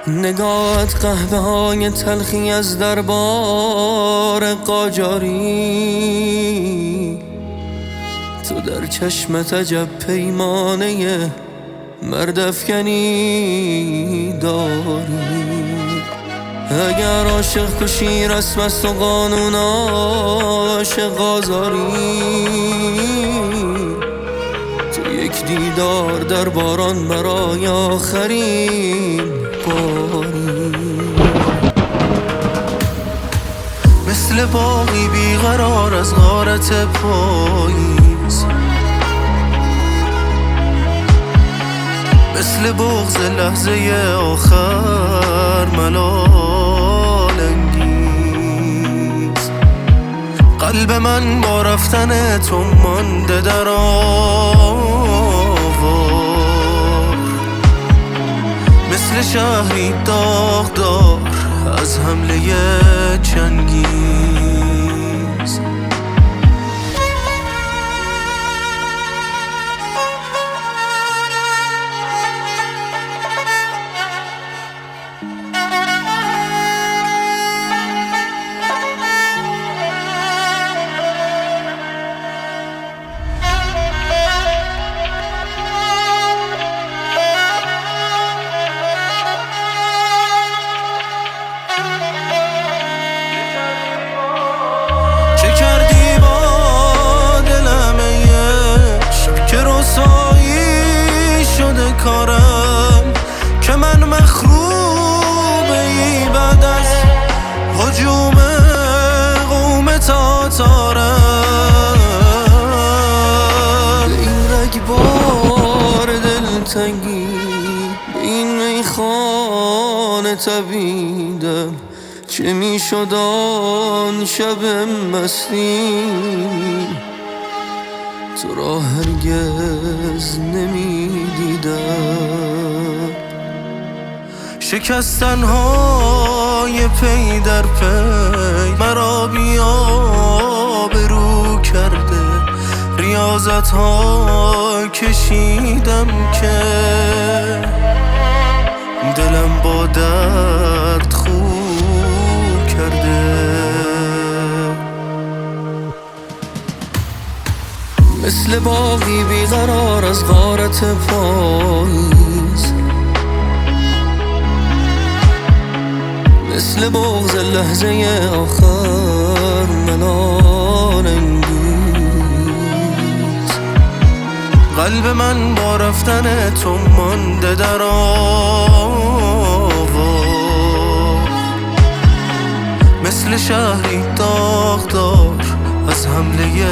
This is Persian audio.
نگاهت قهوه های تلخی از دربار قاجاری، تو در چشمت عجب پیمانه مردافکنی داری. اگر عاشق کشی رسم است و قانون عاشق آزاری، تو یک دیدار در باران برای آخرین باری. مثل باغی بیقرار از غارت پاییز، مثل بغض لحظه آخر ملال انگیز. قلب من با رفتن تو مانده در آوار، مثل شهری داغدار از حمله چنگیز. کارم که من مخروبه‌ای بعد از هجوم قوم تاتارم. این رگبار دلتنگی به این میخانه تبیدم، چه میشد آن شب مستی تو را هرگز نمیدیدم. شکستنهای پی در پی مرا بی آبرو کرده، ریاضت ها کشیدم که دلم با درد خوب کرده. مثل باغی بیقرار از غارت پاییز، مثل بغض لحظه آخر ملال انگیز. قلب من با رفتن تو مانده در آوار، مثل شهری داغدار از حمله